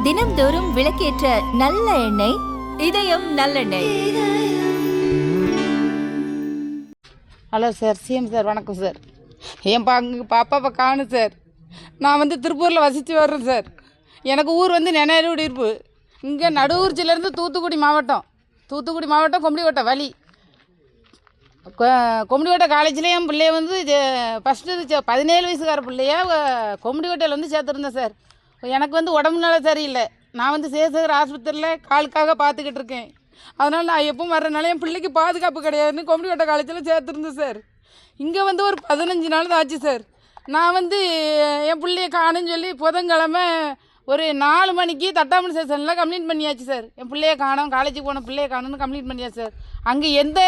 தினம்தோறும் விளக்கேற்ற நல்ல எண்ணெய் இதயம் நல்லெண்ணெய். ஹலோ சார், சிஎம் சார், வணக்கம் சார். என் பாப்பாவை காணும் சார். நான் திருப்பூரில் வசித்து வர்றேன் சார். எனக்கு ஊர் நெனேடுப்பு. இங்கே நடுவூர்ச்சிலேருந்து தூத்துக்குடி மாவட்டம் கொம்படிக்கோட்டை வழி. கொம்படிக்கோட்டை காலேஜில் என் பிள்ளைய ஃபஸ்ட்டு 17 வயசுக்கார பிள்ளைய கொம்படிக்கோட்டையில் சேர்த்துருந்தேன் சார். எனக்கு உடம்பு நல்லா சரியில்லை. நான் சேசகர் ஆஸ்பத்திரியில் காலுக்காக பார்த்துக்கிட்டு இருக்கேன். அதனால் நான் எப்போ வர்றதுனால என் பிள்ளைக்கு பாதுகாப்பு கிடையாதுன்னு கொம்படிக்கோட்டை காலேஜில் சேர்த்துருந்தேன் சார். இங்கே ஒரு 15 நாள் தான் ஆச்சு சார். நான் என் பிள்ளைய காணுன்னு சொல்லி புதன்கிழமை ஒரு 4 மணிக்கு தட்டாமணி ஸ்டேஷனில் கம்ப்ளைண்ட் பண்ணியாச்சு சார். என் பிள்ளைய காணோம், காலேஜுக்கு போன பிள்ளைய காணுன்னு கம்ப்ளைண்ட் பண்ணியாச்சு சார். அங்கே எந்த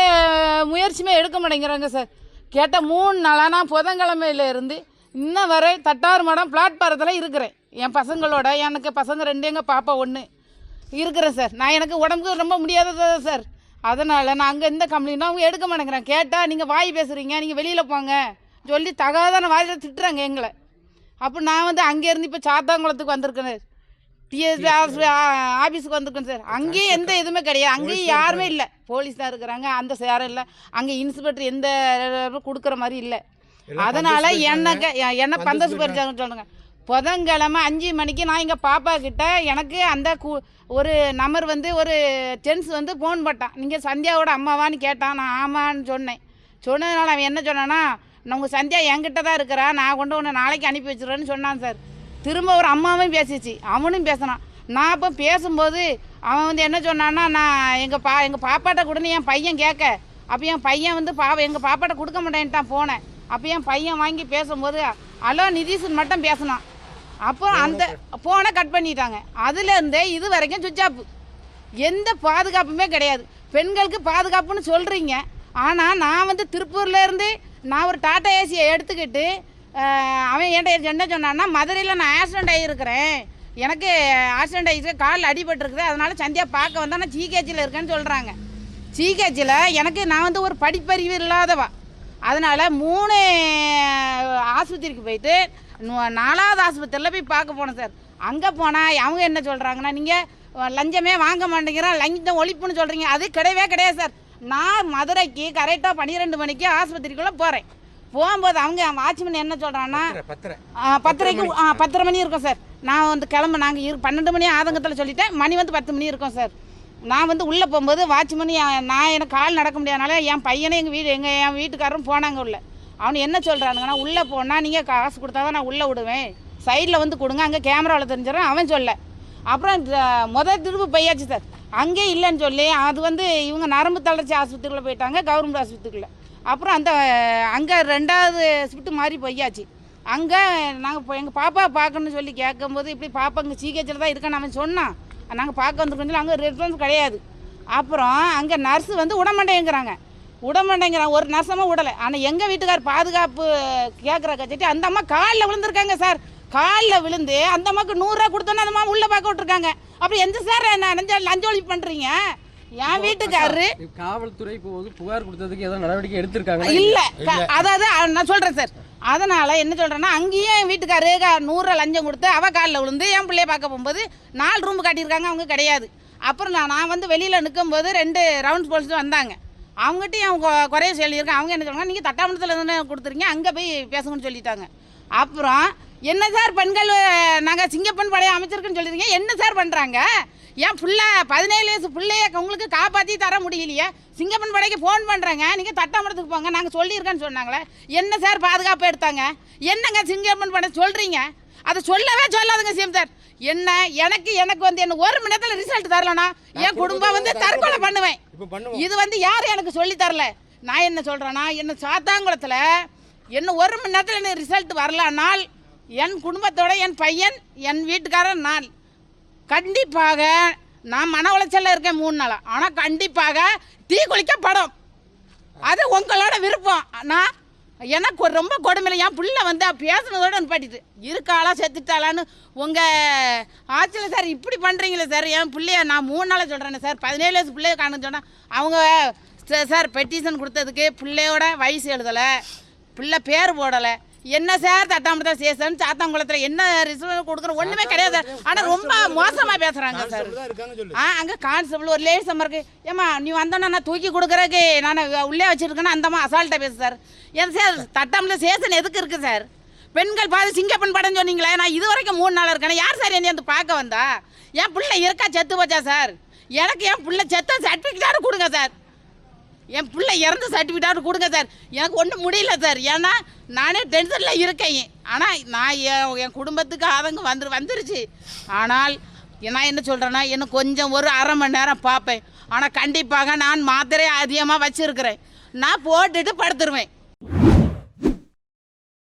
முயற்சியுமே எடுக்க மாட்டேங்கிறாங்க சார். கேட்டால் 3 நாளாக நான் புதன்கிழமையிலேருந்து இன்னும் வரை தட்டாறு மடம் பிளாட்பாரத்தில் இருக்கிறேன். என் பசங்களோட, எனக்கு பசங்க 2, எங்கள் பாப்பா 1 இருக்கிறேன் சார். நான் எனக்கு உடம்புக்கு ரொம்ப முடியாதது சார். அதனால் நான் அங்கே எந்த கம்ப்ளைண்ட்டும் அவங்க எடுக்க மாட்டேங்கிறேன். கேட்டால் நீங்கள் வாய் பேசுகிறீங்க, நீங்கள் வெளியில் போங்க சொல்லி தகாதான வாயில் திட்டுறாங்க எங்களை. அப்போ நான் அங்கேருந்து இப்போ சாத்தாங்குளத்துக்கு வந்திருக்கேன். டிஎஸ்பி ஆஃபீஸுக்கு வந்திருக்கேன் சார். அங்கேயும் எந்த இதுவுமே கிடையாது. அங்கேயும் யாருமே இல்லை. போலீஸ் தான் இருக்கிறாங்க, அந்த சேரம் இல்லை. அங்கே இன்ஸ்பெக்டர் எந்த கொடுக்குற மாதிரி இல்லை. அதனால் என்ன பந்தசு பறிச்சாங்கன்னு சொல்லுங்க. புதன்கிழமை 5 மணிக்கு நான் எங்கள் பாப்பா கிட்ட எனக்கு அந்த ஒரு நம்பர் ஒரு ஜென்ஸ் ஃபோன் போட்டான். நீங்கள் சந்தியாவோட அம்மாவான்னு கேட்டான். நான் ஆமான்னு சொன்னதுனால அவன் என்ன சொன்னான்னா, உங்கள் சந்தியா என்கிட்ட தான் இருக்கிறா, நான் கொண்டு உன்னை நாளைக்கு அனுப்பி வச்சுருவேன்னு சொன்னான் சார். திரும்ப ஒரு அம்மாவும் பேசிச்சு, அவனும் பேசினான். நான் இப்போ பேசும்போது அவன் என்ன சொன்னான்னா, நான் எங்கள் பாப்பாட்ட கூடன்னு என் பையன் கேட்க, அப்போ என் பையன் எங்கள் பாப்பாட்ட கொடுக்க மாட்டேன்ட்டான் போனேன். அப்போ என் பையன் வாங்கி பேசும்போது ஹலோ நிதிஷன் மட்டும் பேசினான். அப்போ அந்த ஃபோனை கட் பண்ணிட்டாங்க. அதுலேருந்தே இது வரைக்கும் சுவிட்ச் ஆஃப். எந்த பாதுகாப்புமே கிடையாது. பெண்களுக்கு பாதுகாப்புன்னு சொல்கிறீங்க, ஆனால் நான் திருப்பூர்லேருந்து நான் ஒரு டாட்டா ஏசியை எடுத்துக்கிட்டு அவன் என்கிட்ட என்ன சொன்னான்னா, மதுரையில் நான் ஆக்சிடெண்ட் ஆகியிருக்கிறேன், எனக்கு ஆக்சிடெண்ட் ஆகிருக்கு, காலில் அடிபட்டுருக்குது, அதனால் சந்தியா பார்க்க வந்தால் நான் ஜிஹெச்சில் இருக்கேன்னு சொல்கிறாங்க. ஜிஹெச்சில் எனக்கு நான் ஒரு படிப்பறிவு இல்லாதவா. அதனால் 3 ஆஸ்பத்திரிக்கு போயிட்டு 4வது ஆஸ்பத்திரியில் போய் பார்க்க போனேன் சார். அங்கே போனால் அவங்க என்ன சொல்கிறாங்கன்னா, நீங்கள் லஞ்சமே வாங்க மாட்டேங்கிறோம், லஞ்சம் ஒழிப்புன்னு சொல்கிறீங்க. அது கிடையவே கிடையாது சார். நான் மதுரைக்கு கரெக்டாக 12 மணிக்கு ஆஸ்பத்திரிக்குள்ளே போகிறேன். போகும்போது அவங்க வாட்ச்மேன் என்ன சொல்கிறான்னா, 10:30 மணி இருக்கும் சார். நான் கிளம்ப நாங்கள் 12 மணி ஆதங்கத்தில் சொல்லிட்டேன். மணி 10 மணி இருக்கும் சார். நான் உள்ளே போகும்போது வாட்ச்மேன் நான் எனக்கு கால் நடக்க முடியாதனால என் பையனை என் வீட்டுக்காரரும் போனாங்க உள்ள. அவனு என்ன சொல்கிறானுங்கன்னா, உள்ளே போனால் நீங்கள் காசு கொடுத்தா தான் நான் உள்ளே விடுவேன், சைடில் கொடுங்க, அங்கே கேமராவில் தெரிஞ்சிடறேன் அவன் சொல்ல. அப்புறம் திருப்பு பையாச்சு சார். அங்கே இல்லைன்னு சொல்லி அது இவங்க நரம்பு தளர்ச்சி ஆஸ்பத்திரியில் போயிட்டாங்க, கவர்மெண்ட் ஆஸ்பத்திரியில். அப்புறம் அங்கே 2வது ஷிஃப்ட்டு மாதிரி பையாச்சு. அங்கே நாங்கள் எங்கள் பாப்பா பார்க்கணுன்னு சொல்லி கேட்கும்போது, இப்படி பாப்பா இங்கே ஜிஹெச்சில் தான் இருக்கேன்னு அவன் சொன்னான். நாங்கள் பார்க்க வந்துருக்கோம் சொல்லி அங்கே ரெஸ்பான்ஸ் கிடையாது. அப்புறம் அங்கே நர்ஸு விடமாட்டேங்கிறாங்க. ஒரு நர்ஸமாக விடலை. ஆனால் எங்கள் வீட்டுக்கார் பாதுகாப்பு கேட்குற கட்சிட்டு அந்த அம்மா காலில் விழுந்திருக்காங்க சார். காலில் விழுந்து அந்த அம்மாவுக்கு 100 ரூபா கொடுத்தோன்னா அந்த அம்மா உள்ளே பார்க்க விட்டுருக்காங்க. அப்படி எந்த சார் லஞ்ச ஒழிப்பு பண்ணுறீங்க? என் வீட்டுக்காரரு காவல்துறை புகார் கொடுத்ததுக்கு ஏதோ நடவடிக்கை எடுத்திருக்காங்க இல்லை. அதாவது நான் சொல்கிறேன் சார். அதனால் என்ன சொல்கிறேன்னா, அங்கேயும் என் வீட்டுக்காரு 100 ரூபா லஞ்சம் கொடுத்து அவள் காலில் விழுந்து என் பிள்ளைய பார்க்க போகும்போது 4 ரூம் காட்டியிருக்காங்க, அவங்க கிடையாது. அப்புறம் நான் வெளியில் நிற்கும்போது 2 ரவுண்ட்ஸ் போலீஸ் வந்தாங்க. அவங்ககிட்டையும் அவங்க குறைய சொல்லியிருக்கேன். அவங்க என்ன சொல்கிறாங்க, நீங்கள் தட்டாமணத்தில் தானே கொடுத்துருங்க, அங்கே போய் பேசுங்கன்னு சொல்லிட்டாங்க. அப்புறம் என்ன சார் பெண்கள் நாங்கள் சிங்கப்பெண் படையை அமைச்சிருக்குன்னு சொல்லியிருக்கீங்க, என்ன சார் பண்ணுறாங்க? ஏன் 17 வயசு பிள்ளைய உங்களுக்கு காப்பாற்றி தர முடியலையே? சிங்கப்பெண் படைக்கு ஃபோன் பண்ணுறாங்க, நீங்கள் தட்டாமடத்துக்கு போங்க, நாங்கள் சொல்லியிருக்கேன்னு சொன்னாங்களே, என்ன சார் பாதுகாப்பு எடுத்தாங்க? என்னங்க சிங்கப்பெண் படை சொல்கிறீங்க? அதை சொல்லவே சொல்லாதுங்க சிஎம் சார். எனக்கு என்ன 1 மணி நேரத்தில் ரிசல்ட் தரலனா என் குடும்பம் தற்கொலை பண்ணுவேன். இது யாரும் எனக்கு சொல்லி தரல. நான் என்ன சொல்கிறேன்னா, சாத்தாங்குளத்தில் 1 மணி நேரத்தில் எனக்கு ரிசல்ட் வரலனால் என் குடும்பத்தோட என் பையன் என் வீட்டுக்காரன் நான் கண்டிப்பாக நான் மன உளைச்சலில் இருக்கேன் 3 நாளாக. ஆனால் கண்டிப்பாக தீ குளிக்கப்படும். அது உங்களோட விருப்பம். நான் எனக்கு ரொம்ப கொடுமையில் என் பிள்ளை பேசுனதோடு நிப்பாட்டிட்டு இருக்காளா செத்துட்டாளான்னு உங்கள் ஆட்சியில் சார் இப்படி பண்ணுறீங்களே சார். என் பிள்ளைய நான் 3 நாளாக சொல்கிறேன்னு சார். 17 வயசு பிள்ளைய காணுன்னு சொன்னால் அவங்க சார் பெட்டிஷன் கொடுத்ததுக்கு பிள்ளையோட வயசு எழுதலை, பிள்ளை பேர் போடலை, என்ன சார் தட்டாமத்தான் சேசன் சாத்தாங்குளத்தில் என்ன ரிசல்ட் கொடுக்குறோம் ஒன்றுமே கிடையாது சார். ஆனால் ரொம்ப மோசமாக பேசுகிறாங்க சார். அங்கே கான்ஸ்டபிள் ஒரு லேடிஸ் அம்மா இருக்கு. ஏம்மா நீ வந்தோன்னா நான் தூக்கி கொடுக்குறக்கு நான் உள்ளே வச்சுருக்கேன்னா அந்தம்மா அசால்ட்டாக பேசு சார். ஏன் சார் தட்டாமல சேசன் எதுக்கு இருக்குது சார்? பெண்கள் பாது சிங்கப்பெண் படம் சொன்னீங்களே, நான் இது வரைக்கும் 3 நாள் இருக்கேன். யார் சார் என்னை வந்து பார்க்க வந்தா? என் பிள்ளை இருக்கா செத்து போச்சா சார்? எனக்கு என் பிள்ளை செத்த சர்டிஃபிகேட்டாவது கொடுங்க சார். என் பிள்ளை இறந்த சர்டிஃபிகேட்டாவது கொடுங்க சார். எனக்கு ஒன்றும் முடியல சார். ஏன்னா நானே டென்ஷனில் இருக்கேன். ஆனால் நான் என் குடும்பத்துக்கு ஆதங்கம் வந்துருச்சு. ஆனால் நான் என்ன சொல்கிறேன்னா இன்னும் கொஞ்சம் ஒரு 1/2 மணி நேரம் பார்ப்பேன். ஆனால் கண்டிப்பாக நான் மாத்திரை அதிகமாக வச்சுருக்கிறேன். நான் போட்டுட்டு படுத்துருவேன்.